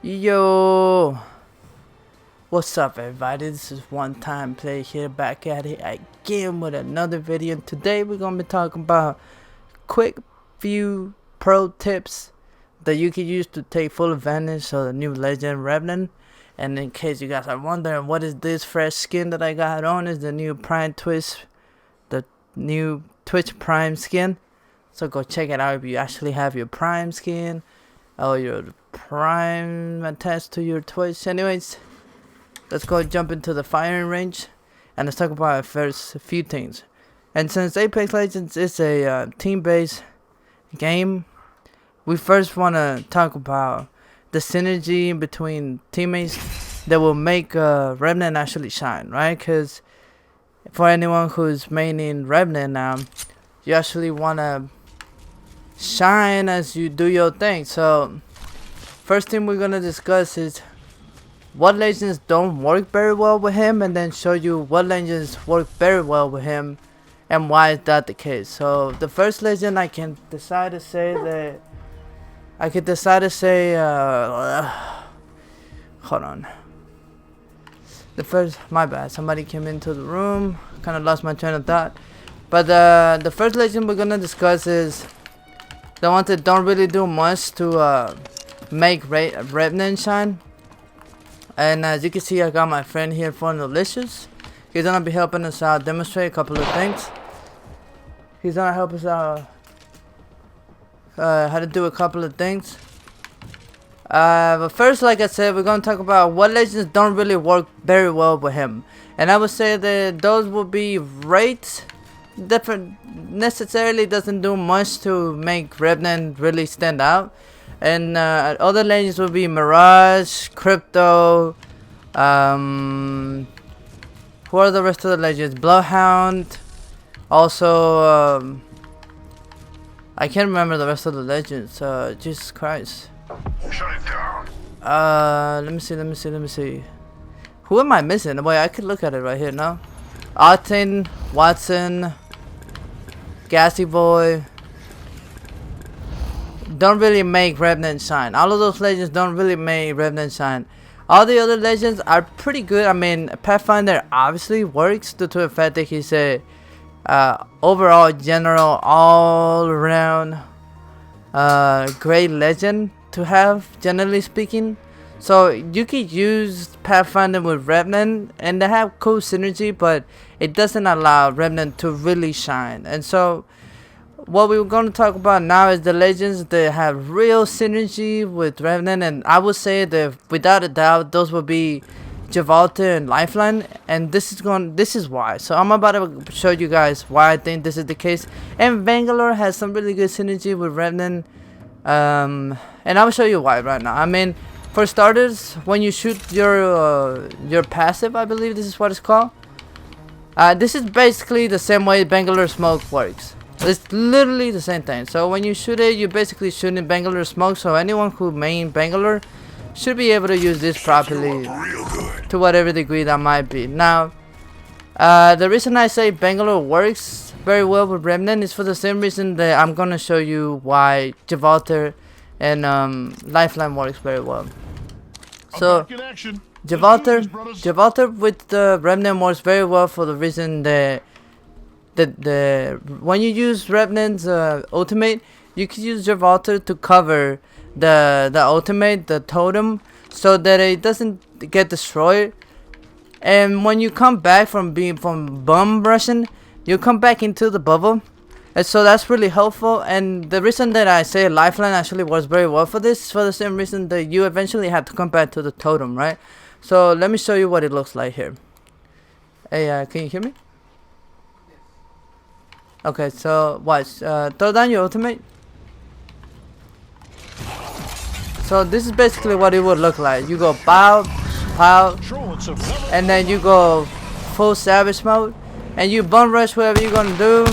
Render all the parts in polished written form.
Yo, what's up everybody? This is One Time Play here, back at it again with another video. And today we're gonna be talking about quick few pro tips that you can use to take full advantage of the new legend Revenant. And in case you guys are wondering what is this fresh skin that I got on, is the new Prime Twitch, the new Twitch Prime skin. So go check it out if you actually have your Prime skin or your Prime attached to your Twitch. Anyways, let's go jump into the firing range and let's talk about first a few things. And since Apex Legends is a team-based game, we first want to talk about the synergy between teammates that will make Revenant actually shine, right? Because for anyone who's maining Revenant now, you actually want to shine as you do your thing. So first thing we're gonna discuss is what legends don't work very well with him, and then show you what legends work very well with him and why is that the case. So the first legend I can decide to say hold on. The first, my bad, somebody came into the room, kind of lost my train of thought. But the first legend we're gonna discuss is the ones that don't really do much to make Revenant shine. And as you can see, I got my friend here for Delicious. He's gonna be helping us out, demonstrate a couple of things. He's gonna help us out how to do a couple of things. But first, like I said, we're gonna talk about what legends don't really work very well with him. And I would say that those will be Wraiths. Different necessarily doesn't do much to make Revenant really stand out, and other legends will be Mirage, Crypto, who are the rest of the legends? Bloodhound, also I can't remember the rest of the legends. Jesus Christ. Shut it down. Let me see. Who am I missing? Wait, I could look at it right here now. Octane, Watson, Gassy Boy don't really make Revenant shine. All of those legends don't really make Revenant shine. All the other legends are pretty good. I mean, Pathfinder obviously works due to the fact that he's a overall general, all around great legend to have, generally speaking. So you could use Pathfinder with Revenant and they have cool synergy, but it doesn't allow Revenant to really shine. And so what we're going to talk about now is the legends that have real synergy with Revenant, and I would say that without a doubt those will be Gibraltar and Lifeline, and this is why. So I'm about to show you guys why I think this is the case. And Bangalore has some really good synergy with Revenant, and I'll show you why right now. I mean, for starters, when you shoot your passive, I believe this is what it's called. This is basically the same way Bangalore Smoke works. It's literally the same thing. So when you shoot it, you're basically shooting Bangalore Smoke. So anyone who main Bangalore should be able to use this properly to whatever degree that might be. Now, the reason I say Bangalore works very well with Revenant is for the same reason that I'm gonna show you why Gibraltar and Lifeline works very well. So Gibraltar with the Revenant works very well for the reason that when you use Revenant's ultimate, you can use Gibraltar to cover the ultimate, the totem, so that it doesn't get destroyed. And when you come back from bomb rushing, you come back into the bubble. And so that's really helpful. And the reason that I say Lifeline actually works very well for this is for the same reason that you eventually have to come back to the totem, right? So let me show you what it looks like here. Hey, can you hear me? Okay, so watch. Throw down your ultimate. So this is basically what it would look like. You go pow, pow, and then you go full savage mode, and you bum rush whatever you're gonna do.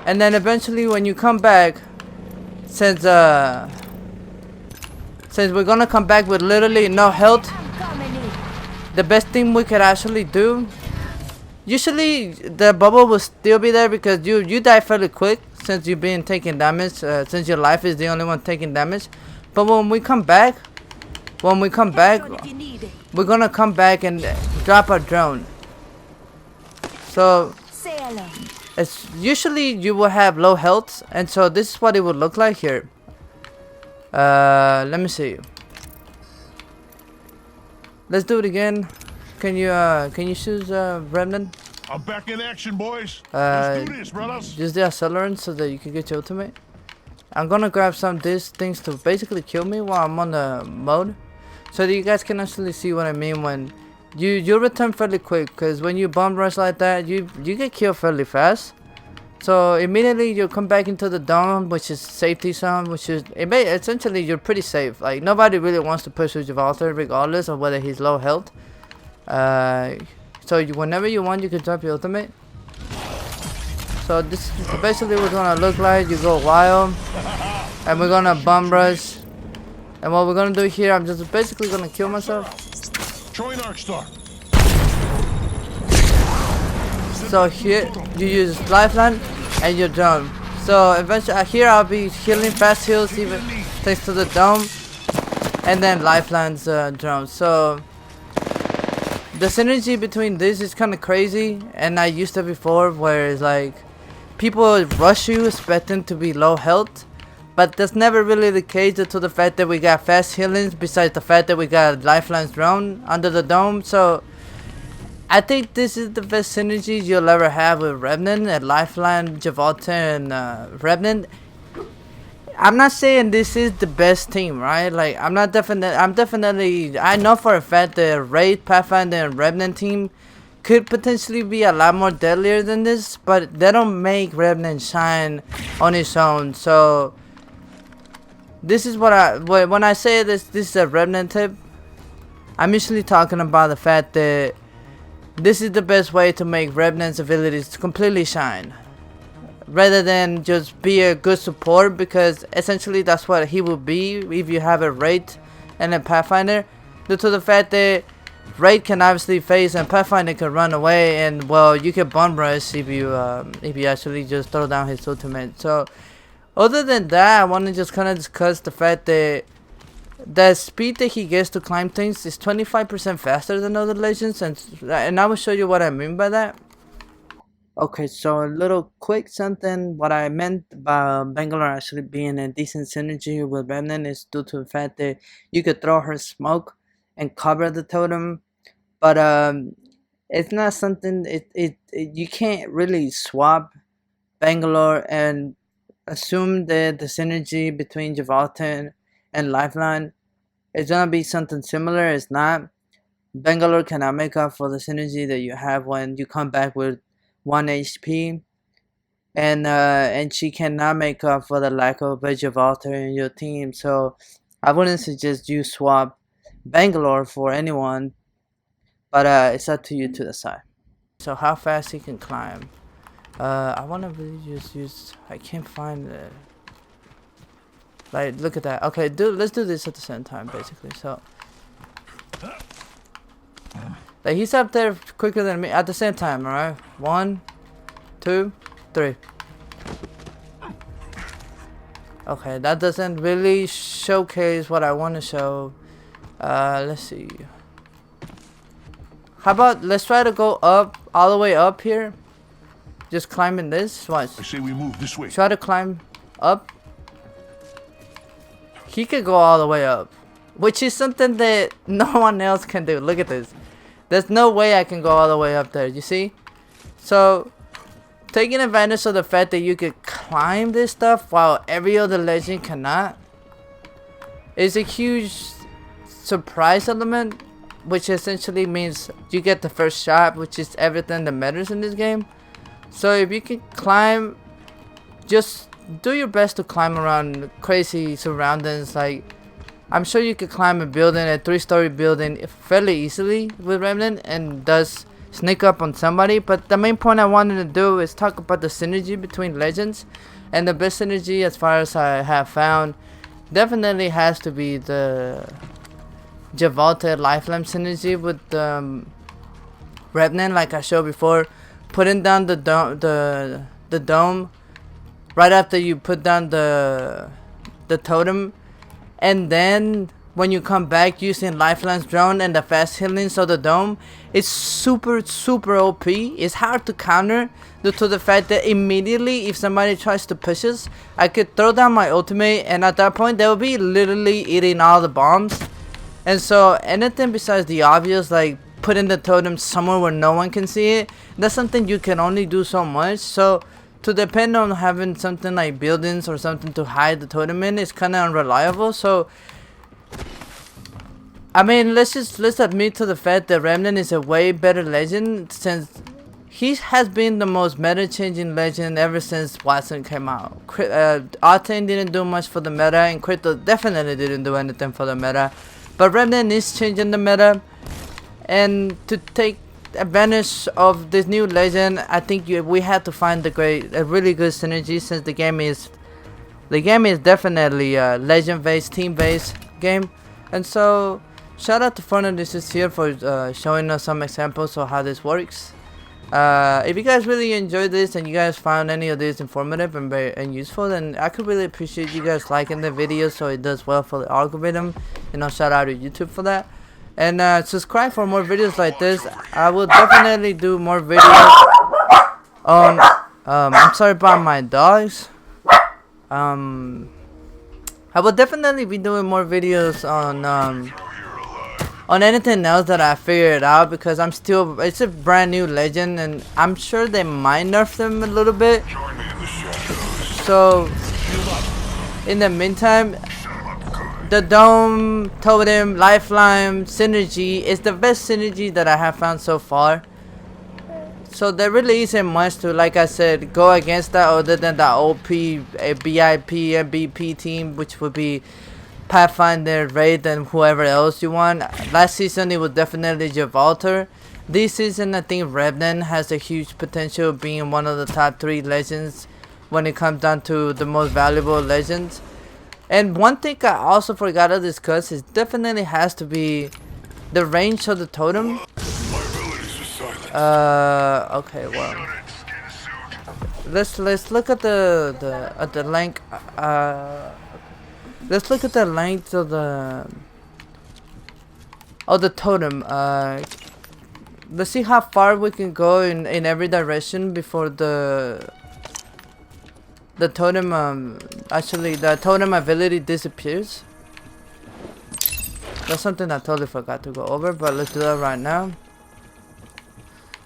And then eventually when you come back, since we're gonna come back with literally no health, the best thing we could actually do, usually the bubble will still be there because you die fairly quick since you've been taking damage, since your life is the only one taking damage. But when we come back, when we come back, we're gonna come back and drop our drone. So it's usually you will have low health, and so this is what it would look like here. Let me see. Let's do it again. Can you choose Revenant? I'm back in action, boys. Let's do this, brothers. Use the accelerant so that you can get your ultimate. I'm gonna grab some of these things to basically kill me while I'm on the mode, so that you guys can actually see what I mean when you return fairly quick. Because when you bomb rush like that, you get killed fairly fast. So immediately you come back into the dome, which is safety zone, which is essentially you're pretty safe. Like nobody really wants to push with Gibraltar, regardless of whether he's low health. So whenever you want, you can drop your ultimate. So this is basically what's gonna look like. You go wild, and we're gonna bomb rush. And what we're gonna do here, I'm just basically gonna kill myself. Join Arcstar. So here you use lifeline and you're done. So eventually here I'll be healing fast heals even thanks to the dome, and then lifeline's drone. So the synergy between this is kind of crazy, and I used it before where it's like people rush you expecting to be low health, but that's never really the case due to the fact that we got fast healings, besides the fact that we got lifeline's drone under the dome. So I think this is the best synergy you'll ever have with Revenant and Lifeline, Gibraltar, and Revenant. I'm not saying this is the best team, right? Like I'm definitely I know for a fact the Raid, Pathfinder, and Revenant team could potentially be a lot more deadlier than this, but they don't make Revenant shine on its own. So this is when I say this is a Revenant tip, I'm usually talking about the fact that this is the best way to make Revenant's abilities completely shine, rather than just be a good support, because essentially that's what he will be if you have a Raid and a Pathfinder, due to the fact that Raid can obviously phase and Pathfinder can run away, and well, you can bomb rush if you actually just throw down his ultimate. So other than that, I want to just kind of discuss the fact that the speed that he gets to climb things is 25% faster than other legends, and I will show you what I mean by that. Okay, so a little quick something. What I meant by Bangalore actually being a decent synergy with Revenant is due to the fact that you could throw her smoke and cover the totem, but it's not something. You can't really swap Bangalore and assume that the synergy between Gibraltar and Lifeline is gonna be something similar. It's not. Bangalore cannot make up for the synergy that you have when you come back with 1 HP, and she cannot make up for the lack of Gibraltar in your team. So I wouldn't suggest you swap Bangalore for anyone, but it's up to you to decide. So how fast he can climb? I want to really just use. I can't find it. Like, look at that. Okay, let's do this at the same time, basically. So, like, he's up there quicker than me at the same time, alright? 1, 2, 3. Okay, that doesn't really showcase what I want to show. Let's see. How about let's try to go up, all the way up here. Just climbing this. Watch. I say we move this way. Try to climb up. He could go all the way up, which is something that no one else can do. Look at this. There's no way I can go all the way up there. You see? So, taking advantage of the fact that you could climb this stuff while every other legend cannot is a huge surprise element, which essentially means you get the first shot, which is everything that matters in this game. So if you can climb, just do your best to climb around crazy surroundings. Like, I'm sure you could climb a building, a 3-story building, fairly easily with Revenant, and thus sneak up on somebody. But the main point I wanted to do is talk about the synergy between legends, and the best synergy, as far as I have found, definitely has to be the Gibraltar Lifeline synergy with Revenant. Like I showed before, putting down the dome right after you put down the totem, and then when you come back using Lifeline's drone and the fast healing, so the dome is super OP. It's hard to counter due to the fact that immediately if somebody tries to push us, I could throw down my ultimate, and at that point they will be literally eating all the bombs. And so anything besides the obvious, like putting the totem somewhere where no one can see it, that's something you can only do so much. So to depend on having something like buildings or something to hide the totem in is kind of unreliable. So I mean, let's admit to the fact that Revenant is a way better legend, since he has been the most meta changing legend ever since Watson came out. Octane didn't do much for the meta, and Crypto definitely didn't do anything for the meta. But Revenant is changing the meta, and to take advantage of this new legend, I think we had to find a really good synergy, since the game is definitely a legend based, team based game. And so shout out to Revenant here for showing us some examples of how this works. If you guys really enjoyed this and you guys found any of this informative and useful, then I could really appreciate you guys liking the video so it does well for the algorithm. You know, shout out to YouTube for that. And subscribe for more videos like this. I will definitely do more videos on I'm sorry about my dogs. I will definitely be doing more videos on anything else that I figured out, because it's a brand new legend and I'm sure they might nerf them a little bit. So in the meantime, the dome, totem, lifeline synergy is the best synergy that I have found so far. So there really isn't much to, like I said, go against that other than the OP, a BIP, and BP team, which would be Pathfinder, Raid, and whoever else you want. Last season it was definitely Gibraltar. This season I think Revenant has a huge potential of being one of the top 3 legends when it comes down to the most valuable legends. And one thing I also forgot to discuss is definitely has to be the range of the totem. Okay, well, let's look at the length. Let's look at the length of the totem. Let's see how far we can go in every direction before the totem actually the totem ability disappears. That's something I totally forgot to go over, but let's do that right now.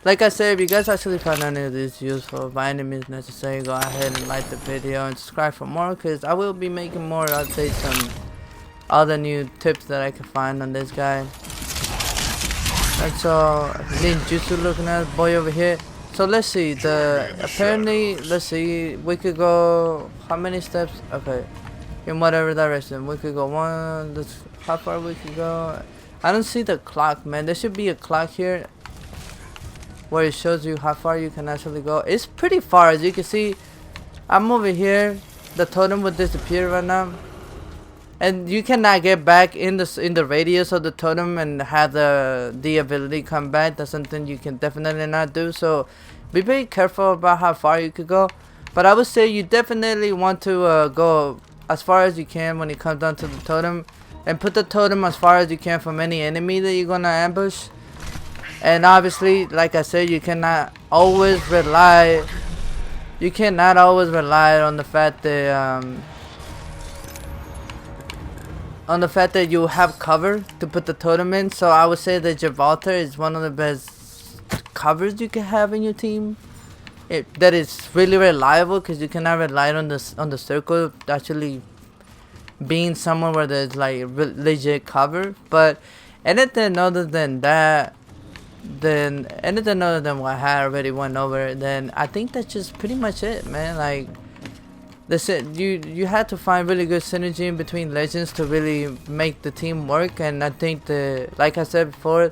Like I said, if you guys actually found any of this useful, by any means necessary, go ahead and like the video and subscribe for more, because I will be making more updates on all the new tips that I can find on this guy. And so, Ninjutsu looking at the boy over here. So let's see, apparently, let's see, we could go, how many steps? Okay, in whatever direction, we could go one, how far we could go. I don't see the clock, man. There should be a clock here where it shows you how far you can actually go. It's pretty far, as you can see. I'm over here. The totem would disappear right now, and you cannot get back in the radius of the totem and have the ability come back. That's something you can definitely not do. So be very careful about how far you could go. But I would say you definitely want to go as far as you can when it comes down to the totem, and put the totem as far as you can from any enemy that you're gonna ambush. And obviously, like I said, you cannot always rely on the fact that you have cover to put the totem in. So I would say that Gibraltar is one of the best covers you can have in your team. That is really reliable, because you cannot rely on the circle actually being somewhere where there's like legit cover. But anything other than that, then anything other than what I already went over, then I think that's just pretty much it, man. Like, that's it. You had to find really good synergy in between legends to really make the team work. And I think like I said before,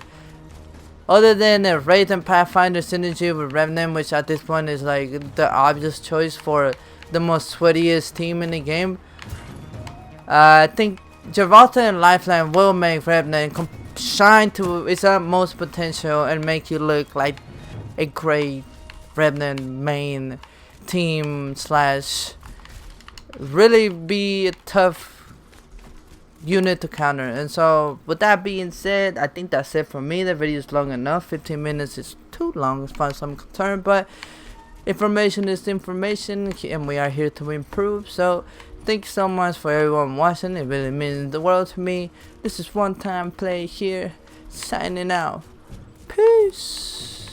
other than the Raid and Pathfinder synergy with Revenant, which at this point is like the obvious choice for the most sweatiest team in the game, I think Gibraltar and Lifeline will make Revenant shine to its utmost potential and make you look like a great Revenant main team / really be a tough unit to counter. And so with that being said, I think that's it for me. The video is long enough. 15 minutes is too long as far as I'm concerned, but information is information, and we are here to improve. So thank you so much for everyone watching. It really means the world to me. This is One Time Play here, signing out. Peace.